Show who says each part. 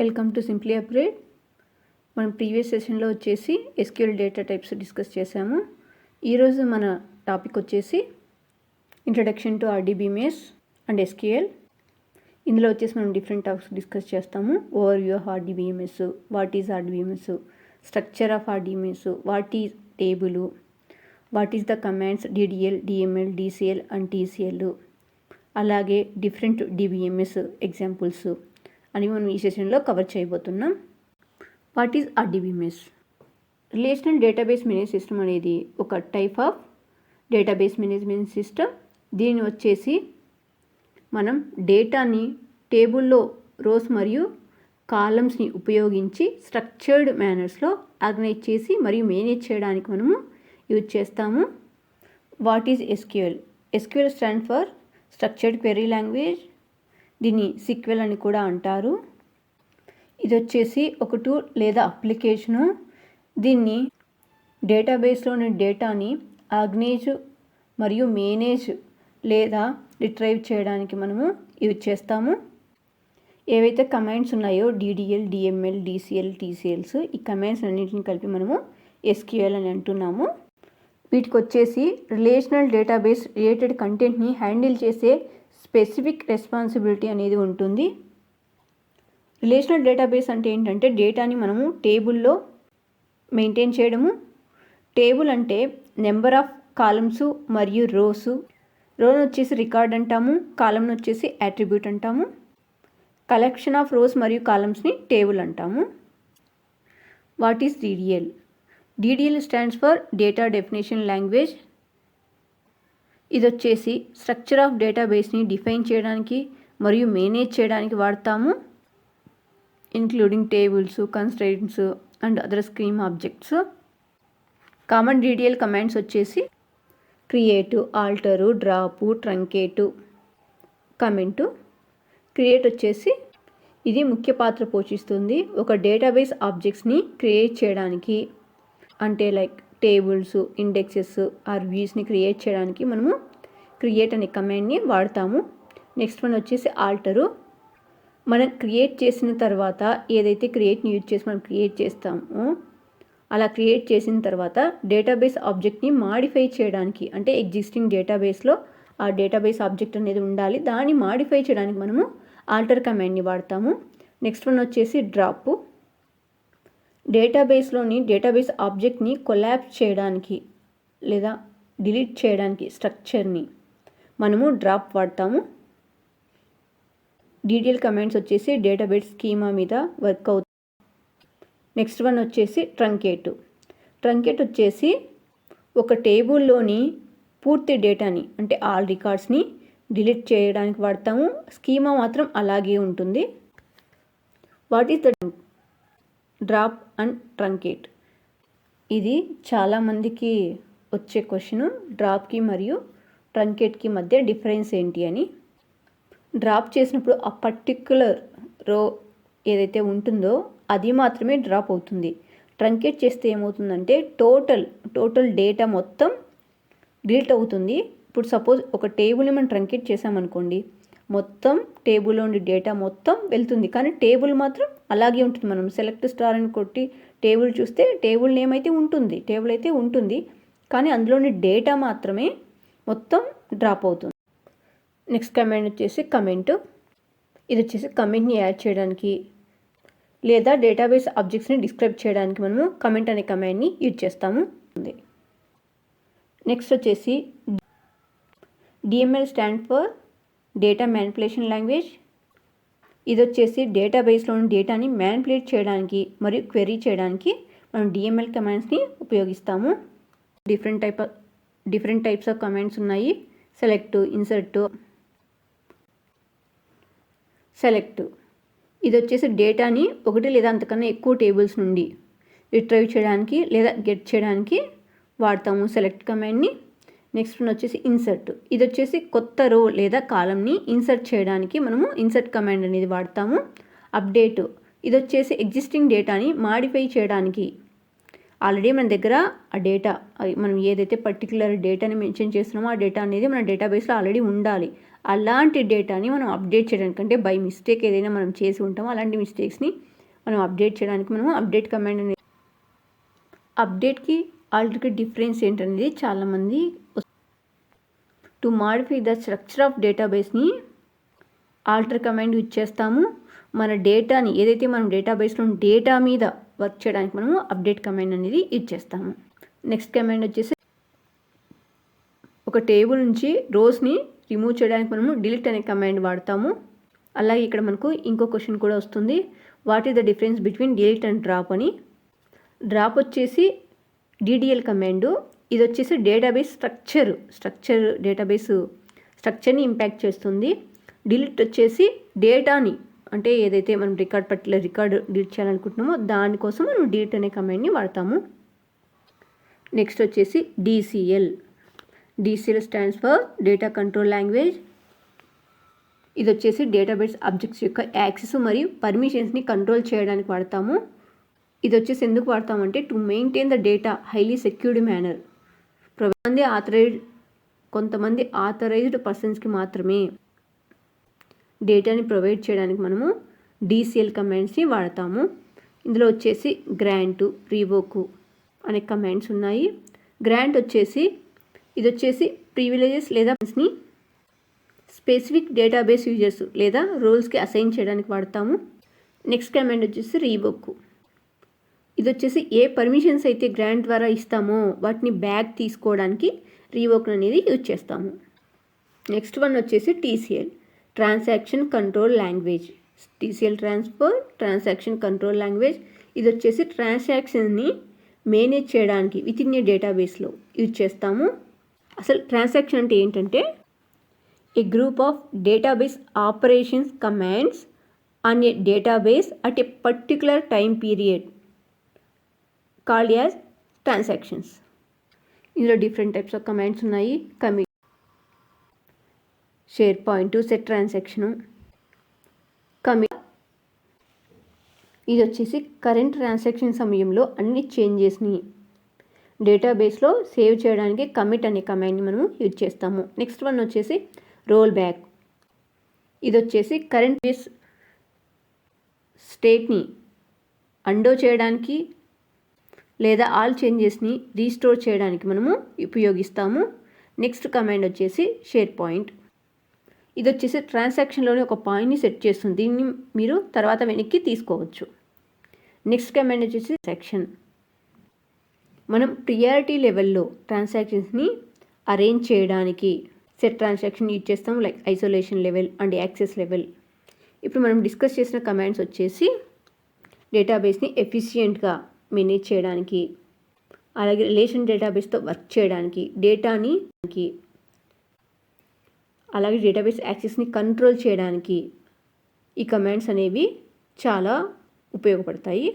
Speaker 1: Welcome to simply upgrade. మనం previous సెషన్లో వచ్చేసి ఎస్క్యూఎల్ డేటా టైప్స్ డిస్కస్ చేసాము. ఈరోజు మన టాపిక్ వచ్చేసి introduction to Rdbms and SQL. ఇందులో వచ్చేసి మనం డిఫరెంట్ టాపిక్స్ డిస్కస్ చేస్తాము. Over view of Rdbms, what is Rdbms, structure of Rdbms, what is table, what is the commands DDL, DML, DCL and TCL, అలాగే different DBMS examples అని మనం ఈ సెషన్లో cover చేయబోతున్నాం. What is Rdbms? Relational database manage system అనేది ఒక type of database management system. దీన్ని వచ్చేసి మనం డేటాని టేబుల్లో రోస్ మరియు కాలమ్స్ని ఉపయోగించి స్ట్రక్చర్డ్ మేనర్స్లో ఆర్గనైజ్ చేసి మరియు మేనేజ్ చేయడానికి మనము యూజ్ చేస్తాము. What is SQL? SQL stand for structured query language. దీన్ని SQL అని కూడా అంటారు. ఇది వచ్చేసి ఒక టూల్ లేదా అప్లికేషను. దీన్ని డేటాబేస్లోని డేటాని ఆర్గనైజ్ మరియు మేనేజ్ లేదా రిట్రైవ్ చేయడానికి మనము యూజ్ చేస్తాము. ఏవైతే కమాండ్స్ ఉన్నాయో DDL, DML, DCL, TCLs, ఈ కమాండ్స్ అన్నింటిని కలిపి మనము SQL అని అంటున్నాము. వీటికి వచ్చేసి రిలేషనల్ డేటాబేస్ రిలేటెడ్ కంటెంట్ని హ్యాండిల్ చేసే స్పెసిఫిక్ రెస్పాన్సిబిలిటీ అనేది ఉంటుంది. రిలేషనల్ డేటాబేస్ అంటే ఏంటంటే డేటాని మనము టేబుల్లో మెయింటైన్ చేయడము. టేబుల్ అంటే నెంబర్ ఆఫ్ కాలమ్స్ మరియు రోస్. రోను వచ్చేసి రికార్డ్ అంటాము, కాలమ్ను వచ్చేసి యాట్రిబ్యూట్ అంటాము. కలెక్షన్ ఆఫ్ రోస్ మరియు కాలమ్స్ని టేబుల్ అంటాము. What is DDL? DDL stands for data definition language. ఇది వచ్చేసి స్ట్రక్చర్ ఆఫ్ డేటాబేస్ని డిఫైన్ చేయడానికి మరియు మేనేజ్ చేయడానికి వాడతాము, including tables, constraints and other schema objects. Common DDL commands వచ్చేసి create, alter, drop, truncate, comment. Create వచ్చేసి ఇది ముఖ్య పాత్ర పోషిస్తుంది ఒక డేటాబేస్ ఆబ్జెక్ట్స్ని క్రియేట్ చేయడానికి. అంటే లైక్ టేబుల్స్, ఇండెక్సెస్ ఆర్ వ్యూస్ని క్రియేట్ చేయడానికి మనము క్రియేట్ అనే కమాండ్ని వాడతాము. నెక్స్ట్ వన్ వచ్చేసి ఆల్టరు. మనం క్రియేట్ చేసిన తర్వాత ఏదైతే క్రియేట్ని యూజ్ చేసి మనం క్రియేట్ చేస్తామో అలా క్రియేట్ చేసిన తర్వాత డేటాబేస్ ఆబ్జెక్ట్ని మాడిఫై చేయడానికి, అంటే ఎగ్జిస్టింగ్ డేటాబేస్లో ఆ డేటాబేస్ ఆబ్జెక్ట్ అనేది ఉండాలి, దాన్ని మాడిఫై చేయడానికి మనము ఆల్టర్ కమాండ్ని వాడతాము. నెక్స్ట్ వన్ వచ్చేసి డ్రాప్. డేటాబేస్లోని డేటాబేస్ ఆబ్జెక్ట్ని కొలాప్స్ చేయడానికి లేదా డిలీట్ చేయడానికి స్ట్రక్చర్ని మనము డ్రాప్ వాడతాము. DDL కమాండ్స్ వచ్చేసి డేటాబేస్ స్కీమా మీద వర్క్ అవుతుంది. నెక్స్ట్ వన్ వచ్చేసి ట్రంకేట్. ట్రంకేట్ వచ్చేసి ఒక టేబుల్లోని పూర్తి డేటాని అంటే ఆల్ రికార్డ్స్ని డిలీట్ చేయడానికి వాడతాము. స్కీమా మాత్రం అలాగే ఉంటుంది. What is the drop and truncate? ఇది చాలామందికి వచ్చే క్వశ్చను, డ్రాప్కి మరియు ట్రంకేట్కి మధ్య డిఫరెన్స్ ఏంటి అని. డ్రాప్ చేసినప్పుడు ఆ పర్టిక్యులర్ రో ఏదైతే ఉంటుందో అది మాత్రమే డ్రాప్ అవుతుంది. ట్రంకేట్ చేస్తే ఏమవుతుందంటే టోటల్ డేటా మొత్తం డిలీట్ అవుతుంది. ఇప్పుడు సపోజ్ ఒక టేబుల్ని మనం ట్రంకేట్ చేసామనుకోండి, మొత్తం టేబుల్లో ఉండే డేటా మొత్తం వెళ్తుంది, కానీ టేబుల్ మాత్రం అలాగే ఉంటుంది. మనం సెలెక్ట్ స్టార్ అని కొట్టి టేబుల్ చూస్తే టేబుల్ నేమ్ అయితే ఉంటుంది, టేబుల్ అయితే ఉంటుంది, కానీ అందులోని డేటా మాత్రమే మొత్తం డ్రాప్ అవుతుంది. నెక్స్ట్ కమాండ్ వచ్చేసి కమెంట్. ఇది వచ్చేసి కమెంట్ని యాడ్ చేయడానికి లేదా డేటాబేస్ ఆబ్జెక్ట్స్ని డిస్క్రైబ్ చేయడానికి మనము కమెంట్ అనే కమాండ్ని యూజ్ చేస్తాము. నెక్స్ట్ వచ్చేసి DML stand for data manipulation language. ఇది వచ్చేసి డేటాబేస్లోని డేటాని మ్యానిపులేట్ చేయడానికి మరియు క్వెరీ చేయడానికి మనం DML కమాండ్స్ని ఉపయోగిస్తాము. డిఫరెంట్ టైప్స్ ఆఫ్ కమాండ్స్ ఉన్నాయి. సెలెక్ట్. ఇది వచ్చేసి డేటాని ఒకటి లేదా అంతకన్నా ఎక్కువ టేబుల్స్ నుండి రిట్రైవ్ చేయడానికి లేదా గెట్ చేయడానికి వాడతాము సెలెక్ట్ కమాండ్ని. నెక్స్ట్ వన్ వచ్చేసి ఇన్సర్ట్. ఇది వచ్చేసి కొత్త రో లేదా కాలంని ఇన్సర్ట్ చేయడానికి మనము ఇన్సర్ట్ కమాండ్ అనేది వాడతాము. అప్డేట్. ఇది వచ్చేసి ఎగ్జిస్టింగ్ డేటాని మాడిఫై చేయడానికి. ఆల్రెడీ మన దగ్గర ఆ డేటా మనం ఏదైతే పర్టికులర్ డేటాని మెన్షన్ చేస్తున్నామో ఆ డేటా అనేది మన డేటాబేస్లో ఆల్రెడీ ఉండాలి. అలాంటి డేటాని మనం అప్డేట్ చేయడానికి, అంటే బై మిస్టేక్ ఏదైనా మనం చేసి ఉంటామో అలాంటి మిస్టేక్స్ని మనం అప్డేట్ చేయడానికి మనం అప్డేట్ కమాండ్ అనేది. అప్డేట్కి ఆల్టర్కి డిఫరెన్స్ ఏంటనేది చాలామంది. To modify the structure of డేటాబేస్ని ఆల్టర్ కమాండ్ యూజ్ చేస్తాము. మన డేటాని ఏదైతే మనం డేటాబేస్లో డేటా మీద వర్క్ చేయడానికి మనము అప్డేట్ కమాండ్ అనేది యూజ్ చేస్తాము. నెక్స్ట్ కమాండ్ వచ్చేసి ఒక టేబుల్ నుంచి రోస్ని రిమూవ్ చేయడానికి మనము డిలీట్ అనే కమాండ్ వాడతాము. అలాగే ఇక్కడ మనకు ఇంకో క్వశ్చన్ కూడా వస్తుంది, what is the difference between delete and drop అని. డ్రాప్ వచ్చేసి DDL కమాండు, ఇది వచ్చేసి డేటాబేస్ స్ట్రక్చర్ డేటాబేస్ స్ట్రక్చర్ని ఇంపాక్ట్ చేస్తుంది. డిలీట్ వచ్చేసి డేటాని, అంటే ఏదైతే మనం రికార్డ్ డిలీట్ చేయాలనుకుంటున్నామో దానికోసం మనం డిలీట్ అనే కమాండ్ని వాడతాము. నెక్స్ట్ వచ్చేసి DCL stands for data control language. ఇది వచ్చేసి డేటాబేస్ ఆబ్జెక్ట్స్ యొక్క యాక్సెస్ మరియు పర్మిషన్స్ని కంట్రోల్ చేయడానికి వాడతాము. ఇది వచ్చేసి ఎందుకు వాడతామంటే to maintain the data highly secured manner. కొంతమంది ఆథరైజ్డ్ పర్సన్స్కి మాత్రమే డేటాని ప్రొవైడ్ చేయడానికి మనము DCL కమాండ్స్ని వాడతాము. ఇందులో వచ్చేసి గ్రాంట్, రివోక్ అనే కమాండ్స్ ఉన్నాయి. గ్రాంట్ వచ్చేసి ఇది వచ్చేసి ప్రివిలేజెస్ లేదా స్పెసిఫిక్ డేటాబేస్ యూజర్స్ లేదా రోల్స్కి అసైన్ చేయడానికి వాడతాము. నెక్స్ట్ కమాండ్ వచ్చేసి రివోక్. ఇది వచ్చేసి ఏ పర్మిషన్స్ అయితే గ్రాంట్ ద్వారా ఇస్తామో వాటిని బ్యాక్ తీసుకోవడానికి రివోక్ అనేది యూజ్ చేస్తాము. నెక్స్ట్ వన్ వచ్చేసి TCL transaction control language. TCL transaction control language. ఇది వచ్చేసి ట్రాన్సాక్షన్ని మేనేజ్ చేయడానికి విత్ ఇన్ ఏ డేటాబేస్లో యూజ్ చేస్తాము. అసలు ట్రాన్సాక్షన్ అంటే ఏంటంటే a group of database operations commands on a database at a particular time period called as transactions. ఇందులో డిఫరెంట్ టైప్స్ ఆఫ్ కమాండ్స్ ఉన్నాయి. షేర్ పాయింట్, సెట్ ట్రాన్సాక్షను, ఇది వచ్చేసి కరెంట్ ట్రాన్సాక్షన్ సమయంలో అన్ని చేంజెస్ని డేటాబేస్లో సేవ్ చేయడానికి కమిట్ అనే కమాండ్ని మనం యూజ్ చేస్తాము. నెక్స్ట్ వన్ వచ్చేసి రోల్ బ్యాక్. ఇది వచ్చేసి కరెంట్ బేస్ స్టేట్ని అండో చేయడానికి లేదా ఆల్ చేంజెస్ని రీస్టోర్ చేయడానికి మనము ఉపయోగిస్తాము. నెక్స్ట్ కమాండ్ వచ్చేసి షేర్ పాయింట్. ఇది వచ్చేసి ట్రాన్సాక్షన్లోనే ఒక పాయింట్ని సెట్ చేస్తుంది, దీన్ని మీరు తర్వాత వెనక్కి తీసుకోవచ్చు. నెక్స్ట్ కమాండ్ వచ్చేసి సెక్షన్. మనం ప్రియారిటీ లెవెల్లో ట్రాన్సాక్షన్స్ని అరేంజ్ చేయడానికి సెట్ ట్రాన్సాక్షన్ యూజ్ చేస్తాం, like isolation level and access level. ఇప్పుడు మనం డిస్కస్ చేసిన కమాండ్స్ వచ్చేసి డేటాబేస్ని ఎఫిషియెంట్గా మేనేజ్ చేయడానికి, అలాగే రిలేషన్ డేటాబేస్తో వర్క్ చేయడానికి, అలాగే డేటాబేస్ యాక్సెస్ని కంట్రోల్ చేయడానికి ఈ కమాండ్స్ అనేవి చాలా ఉపయోగపడతాయి.